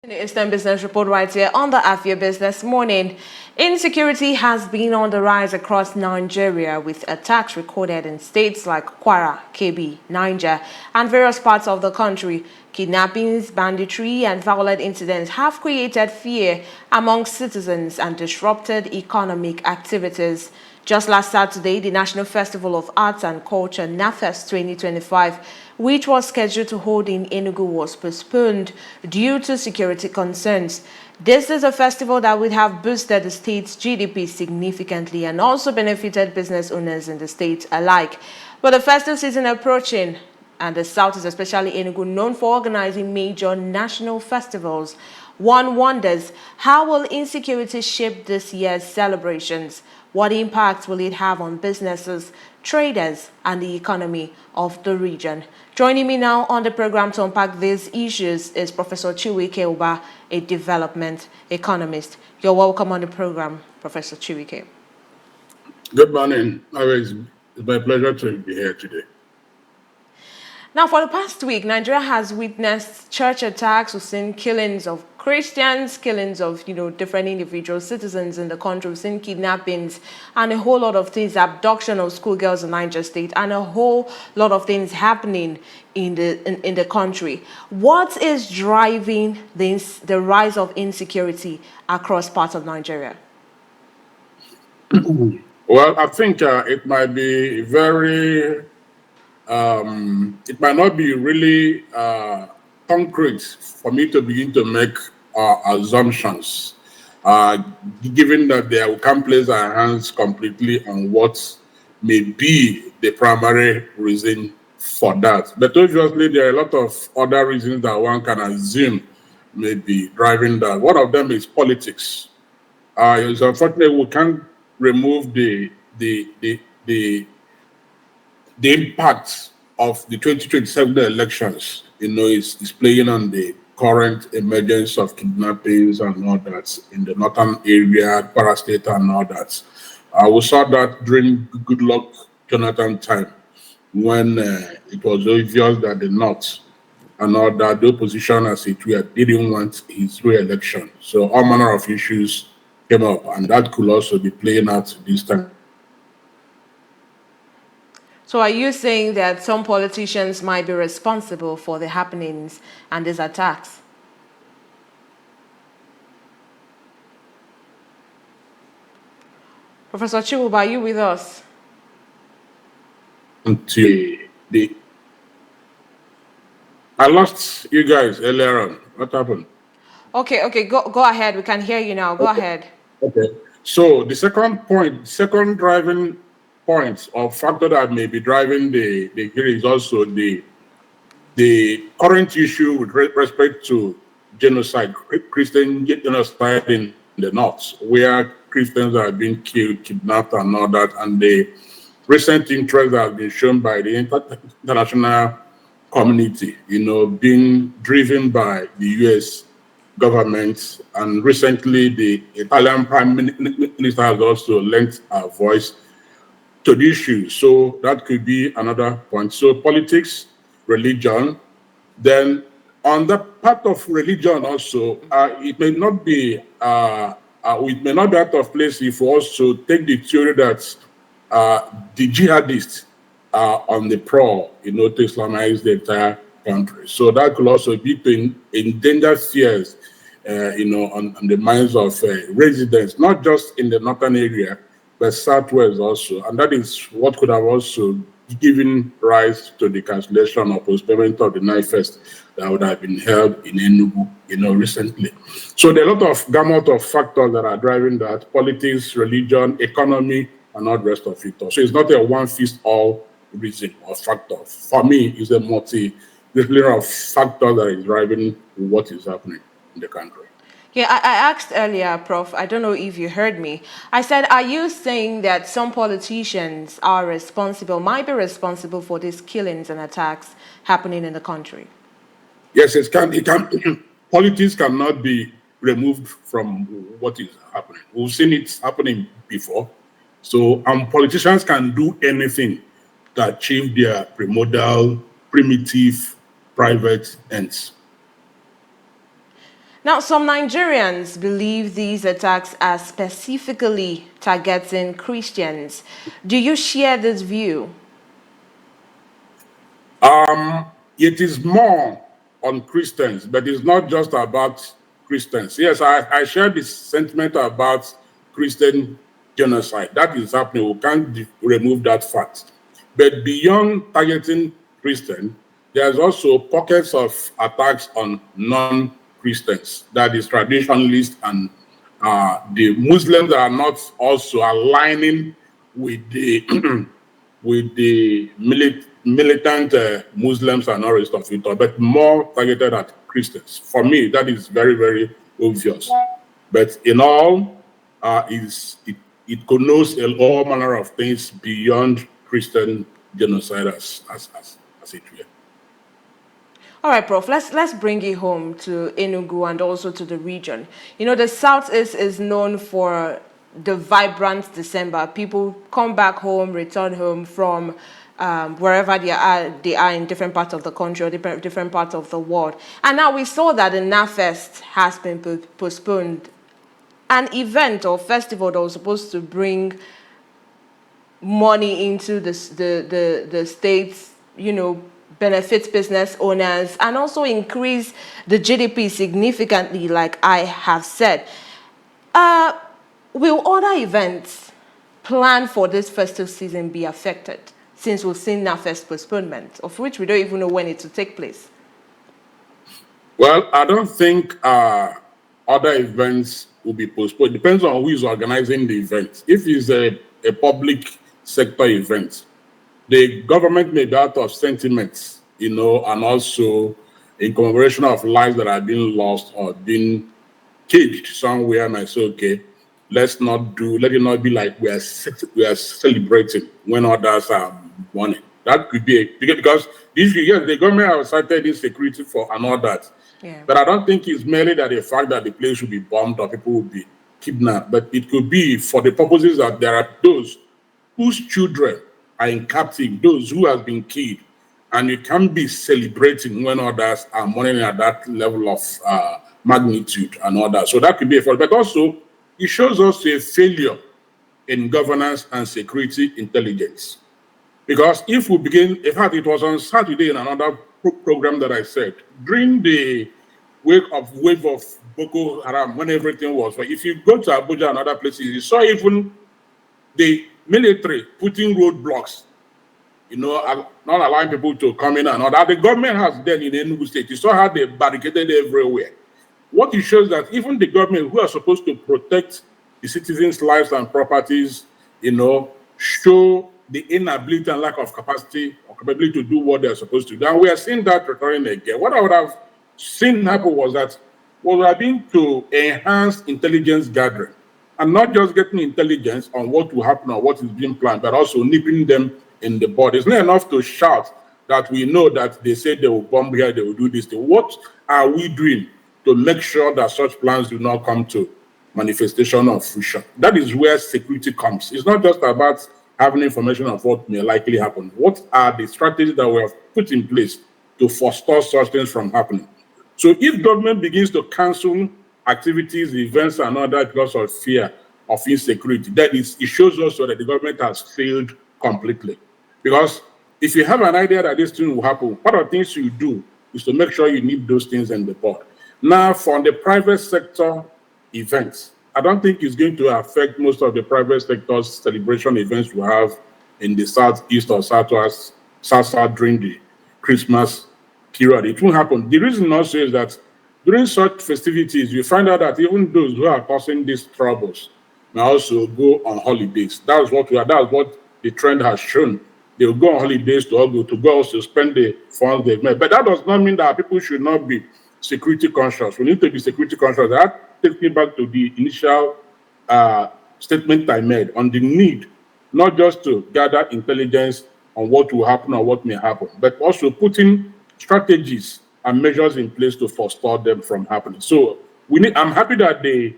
The Eastern Business Report right here on the Afia Business Morning. Insecurity has been on the rise across Nigeria, with attacks recorded in states like Kwara, Kebbi, Niger, and various parts of the country. Kidnappings, banditry, and violent incidents have created fear among citizens and disrupted economic activities. Just last Saturday, the National Festival of Arts and Culture, NAFEST 2025, which was scheduled to hold in Enugu, was postponed due to security concerns. This is a festival that would have boosted the state's GDP significantly and also benefited business owners in the state alike. But the festive season approaching, and the South is especially Enugu known for organizing major national festivals, one wonders, how will insecurity shape this year's celebrations? What impact will it have on businesses, traders, and the economy of the region? Joining me now on the program to unpack these issues is Professor Chikwuike Uba, a development economist. You're welcome on the program, Professor Chikwuike. Good morning. It's my pleasure to be here today. Now, for the past week, Nigeria has witnessed church attacks. We've seen killings of Christians, killings of, different individual citizens in the country. We've seen kidnappings and a whole lot of things, abduction of schoolgirls in Niger State, and a whole lot of things happening in the country. What is driving the rise of insecurity across parts of Nigeria? Well, I think it might be very... it might not be really concrete for me to begin to make assumptions, given that we can't place our hands completely on what may be the primary reason for that. But obviously, there are a lot of other reasons that one can assume may be driving that. One of them is politics. It's unfortunate we can't remove the impact of the 2027 elections, is playing on the current emergence of kidnappings and all that in the northern area, Kwara State and all that. We saw that during Goodluck Jonathan time, when it was obvious that the North and all that, the opposition as it were, didn't want his re-election. So all manner of issues came up, and that could also be playing out this time. So are you saying that some politicians might be responsible for the happenings and these attacks? Professor Chikwuike, are you with us? I lost you guys earlier on. What happened? Okay, go ahead. We can hear you now. Go ahead. Okay. So the second driving point or factor that may be driving the is also the current issue with respect to genocide, Christian genocide in the North, where Christians are being killed, kidnapped, and all that, and the recent interest that has been shown by the international community, being driven by the U.S. government, and recently the Italian Prime Minister has also lent a voice to the issue. So that could be another point. So politics, religion, then on the part of religion also, it may not be out of place if we also take the theory that the jihadists are on the prowl, to Islamize the entire country. So that could also be to endanger fears, on the minds of residents, not just in the northern area, but southwest also. And that is what could have also given rise to the cancellation or postponement of the NAFEST that would have been held in Enugu, recently. So there are a lot of gamut of factors that are driving that: politics, religion, economy, and all the rest of it. So it's not a one-fits-all reason or factor. For me, it's a multi-disciplinary of factors that is driving what is happening in the country. Yeah, I asked earlier, Prof, I don't know if you heard me. I said, are you saying that some politicians might be responsible for these killings and attacks happening in the country? Yes, it can. Politics cannot be removed from what is happening. We've seen it happening before. So, politicians can do anything to achieve their primordial, primitive, private ends. Now, some Nigerians believe these attacks are specifically targeting Christians. Do you share this view? It is more on Christians, but it's not just about Christians. Yes, I share this sentiment about Christian genocide. That is happening. We can't remove that fact. But beyond targeting Christians, there's also pockets of attacks on non-Christians, that is traditionalists and the Muslims are not also aligning with the with the militant Muslims and all the rest of it, but more targeted at Christians. For me, that is very, very obvious. But in all, it connotes all manner of things beyond Christian genocide as it were. All right, Prof, let's bring it home to Enugu and also to the region. You know, the Southeast is known for the vibrant December. People come back home, return home from wherever they are in different parts of the country or different parts of the world. And now we saw that the NAFEST has been postponed. An event or festival that was supposed to bring money into the state's, you know, benefit business owners and also increase the GDP significantly, like I have said. Will other events planned for this festive season be affected, since we've seen NAFEST postponement, of which we don't even know when it will take place? Well, I don't think other events will be postponed. It depends on who is organizing the event. If it's a public sector event, the government may be out of sentiments, you know, and also in commemoration of lives that have been lost or been caged somewhere, and I say, okay, let it not be like we are celebrating when others are mourning. That could be because this year, yes, the government has cited insecurity for and all that. Yeah. But I don't think it's merely that the fact that the place will be bombed or people will be kidnapped, but it could be for the purposes that there are those whose children are in captivity, those who have been killed, and you can't be celebrating when others are mourning at that level of magnitude and all that. So that could be a fault. But also, it shows us a failure in governance and security intelligence. Because if we begin, in fact, it was on Saturday in another program that I said, during the wave of Boko Haram, when everything was, but if you go to Abuja and other places, you saw even the military putting roadblocks, you know, not allowing people to come in and all that. The government has done in Enugu State. You saw how they barricaded everywhere. What it shows that even the government, who are supposed to protect the citizens' lives and properties, you know, show the inability and lack of capacity or capability to do what they're supposed to do. And we are seeing that recurring again. What I would have seen happen was that we were being to enhance intelligence gathering and not just getting intelligence on what will happen or what is being planned, but also nipping them in the bud. It's not enough to shout that we know that they said they will bomb here, they will do this. What are we doing to make sure that such plans do not come to manifestation of fruition? That is where security comes. It's not just about having information of what may likely happen. What are the strategies that we have put in place to forestall such things from happening? So if government begins to cancel activities, events, and all that because of fear of insecurity, that is, it shows also that the government has failed completely. Because if you have an idea that this thing will happen, one of the things you do is to make sure you nip those things in the bud. Now, for the private sector events, I don't think it's going to affect most of the private sector's celebration events we have in the southeast or southwest, south during the Christmas period. It won't happen. The reason also is that during such festivities, you find out that even those who are causing these troubles may also go on holidays. That's what the trend has shown. They will go on holidays to go also spend the funds they've made. But that does not mean that people should not be security conscious. We need to be security conscious. That takes me back to the initial statement I made on the need not just to gather intelligence on what will happen or what may happen, but also putting strategies and measures in place to forestall them from happening. So I'm happy that the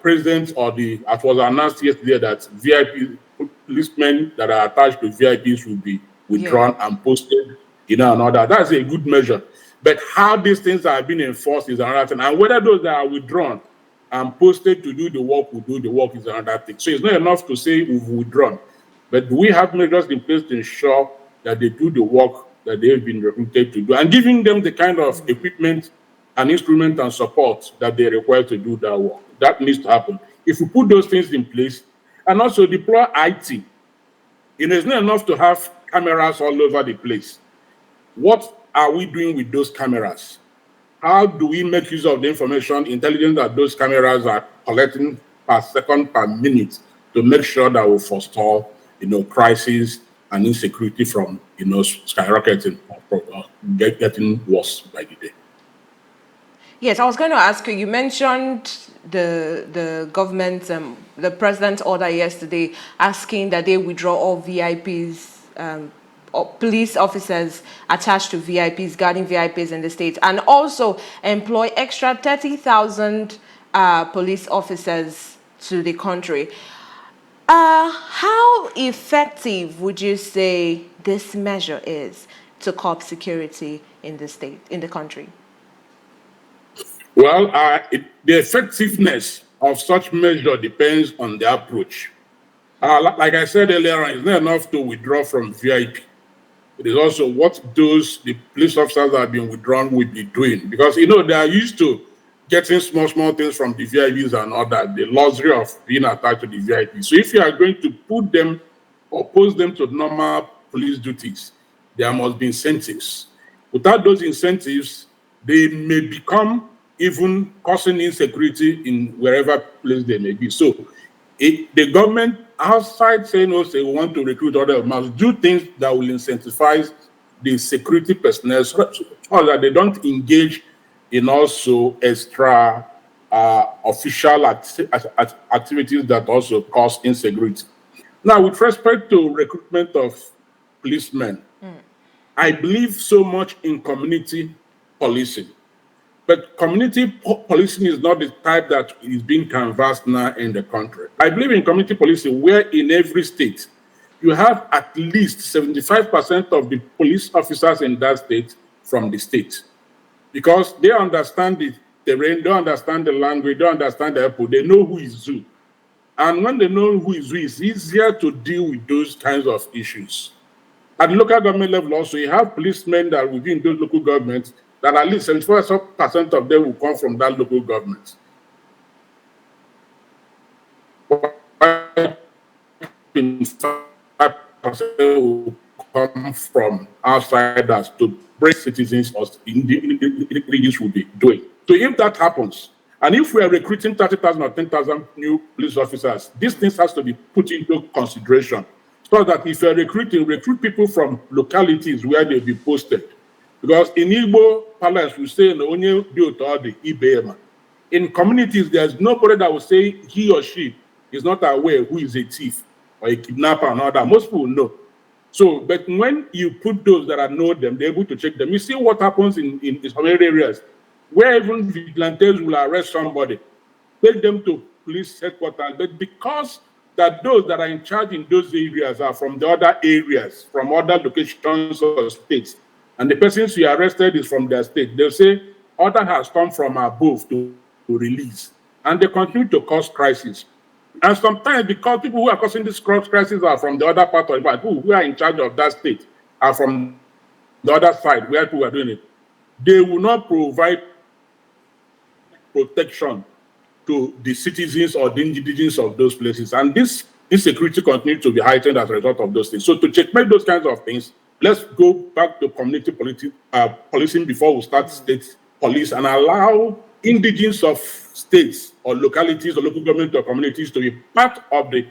president it was announced yesterday that VIP policemen that are attached to VIPs will be withdrawn and posted, and all that. That's a good measure. But how these things are being enforced is another thing. And whether those that are withdrawn and posted to do the work will do the work is another thing. So it's not enough to say we've withdrawn. But do we have measures in place to ensure that they do the work that they've been recruited to do, and giving them the kind of equipment and instrument and support that they require to do that work? That needs to happen. If we put those things in place and also deploy IT, it's not enough to have cameras all over the place. What are we doing with those cameras? How do we make use of the information, intelligence that those cameras are collecting per second, per minute, to make sure that we forestall, crisis and insecurity from, skyrocketing or getting worse by the day? Yes, I was going to ask you. You mentioned the government, the president's order yesterday, asking that they withdraw all VIPs, or police officers attached to VIPs, guarding VIPs in the state, and also employ extra 30,000 police officers to the country. How effective would you say this measure is to curb security in the state, in the country? Well, the effectiveness of such measure depends on the approach. Like I said earlier, it's not enough to withdraw from VIP. It is also what the police officers that have been withdrawn will be doing. Because, they are used to getting small things from the VIPs and all that, the luxury of being attached to the VIP. So if you are going to put them or pose them to normal police duties, there must be incentives. Without those incentives, they may become even causing insecurity in wherever place they may be. So the government, outside saying, we want to recruit others, must do things that will incentivize the security personnel so that they don't engage in also extra official activities that also cause insecurity. Now, with respect to recruitment of policemen, I believe so much in community policing. But community policing is not the type that is being canvassed now in the country. I believe in community policing where in every state, you have at least 75% of the police officers in that state from the state. Because they understand the terrain, they understand the language, they understand the airport, they know who is who. And when they know who is who, it's easier to deal with those kinds of issues. At the local government level also, you have policemen that will be in those local governments that at least 74% of them will come from that local government. 25% will come from outsiders to bring citizens or in the regions will be doing. So if that happens, and if we are recruiting 30,000 or 10,000 new police officers, these things has to be put into consideration so that if you're recruit people from localities where they'll be posted. Because in Igbo parlance, we say, in communities, there's nobody that will say he or she is not aware who is a thief or a kidnapper and all that. Most people know. So, but when you put those that know them, they're able to check them. You see what happens in some areas where even vigilantes will arrest somebody, take them to police headquarters. But because that those that are in charge in those areas are from the other areas, from other locations or states, and the persons you arrested is from their state, they'll say, order has come from above to release. And they continue to cause crisis. And sometimes because people who are causing this crisis are from the other part of the world, who are in charge of that state are from the other side where people are doing it, they will not provide protection to the citizens or the indigenous of those places. And this insecurity continues to be heightened as a result of those things. So to checkmate those kinds of things, let's go back to community policing before we start state police and allow indigenous of states or localities or local government or communities to be part of the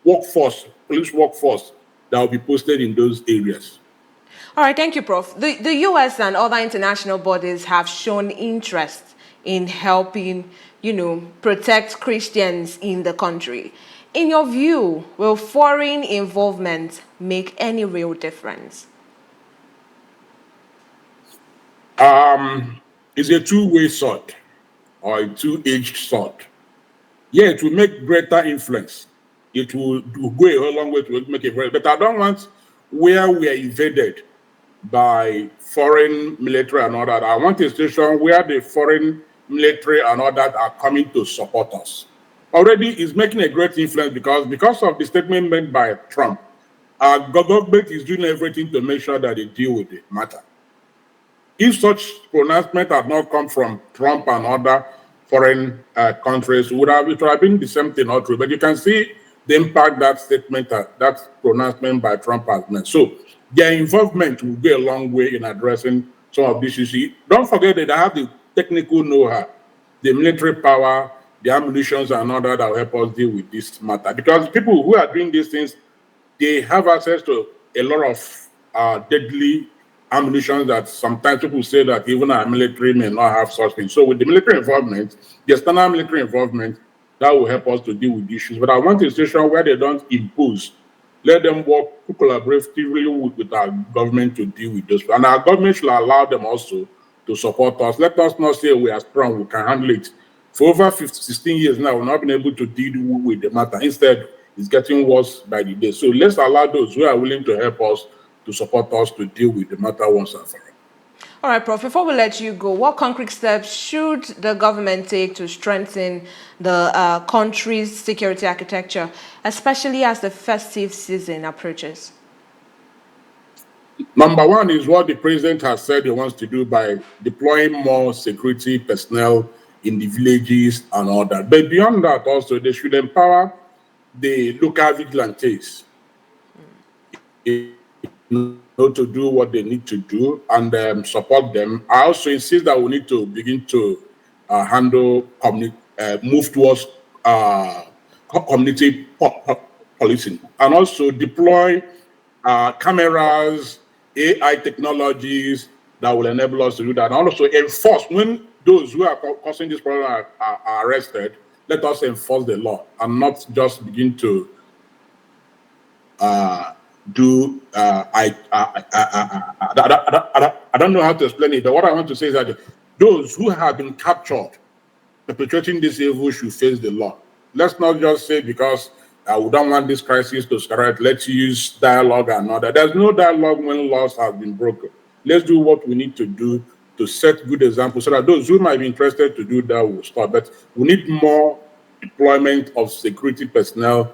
workforce, police workforce that will be posted in those areas. All right, thank you, Prof. The US and other international bodies have shown interest in helping, protect Christians in the country. In your view, will foreign involvement make any real difference? It's a two-way sword or a two-edged sword. Yeah, it will make greater influence. It will go a long way to make it very. But I don't want where we are invaded by foreign military and all that. I want a situation where the foreign military and all that are coming to support us. Already is making a great influence because of the statement made by Trump. Our government is doing everything to make sure that they deal with the matter. If such pronouncement had not come from Trump and other foreign countries, it would have been the same thing, not true. But you can see the impact that statement, that pronouncement by Trump has made. So their involvement will go a long way in addressing some of these issues. Don't forget that they have the technical know-how, the military power, the ammunitions and all that will help us deal with this matter. Because people who are doing these things, they have access to a lot of deadly ammunition that sometimes people say that even our military may not have such things. So with the military involvement, the external military involvement, that will help us to deal with issues. But I want a situation where they don't impose. Let them work collaboratively with our government to deal with this. And our government should allow them also to support us. Let us not say we are strong, we can handle it. For over 16 years now, we've not been able to deal with the matter. Instead, it's getting worse by the day. So let's allow those who are willing to help us to support us to deal with the matter once and for all. All right, Prof, before we let you go, what concrete steps should the government take to strengthen the country's security architecture, especially as the festive season approaches? Number one is what the president has said he wants to do by deploying more security personnel in the villages and all that. But beyond that also, they should empower the local vigilantes to do what they need to do and support them. I also insist that we need to begin to handle, move towards community policing and also deploy cameras, AI technologies that will enable us to do that. And also enforce when those who are causing this problem are arrested, let us enforce the law and not just begin to do I don't know how to explain it, but what I want to say is that those who have been captured perpetrating this evil should face the law. Let's not just say because we don't want this crisis to skyrocket, let's use dialogue and all that. There's no dialogue when laws have been broken. Let's do what we need to do to set good examples so that those who might be interested to do that will start. But we need more deployment of security personnel,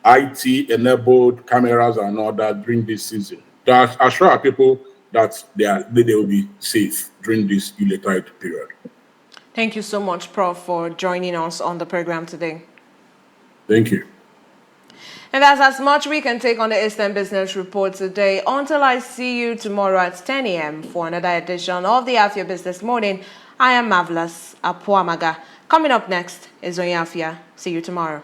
IT-enabled cameras and all that during this season to assure our people that they will be safe during this electoral period. Thank you so much, Prof, for joining us on the program today. Thank you. And that's as much we can take on the Eastern Business Report today. Until I see you tomorrow at 10 a.m. for another edition of the Afia Business Morning, I am Marvelous Apuamaga. Coming up next is Afia. See you tomorrow.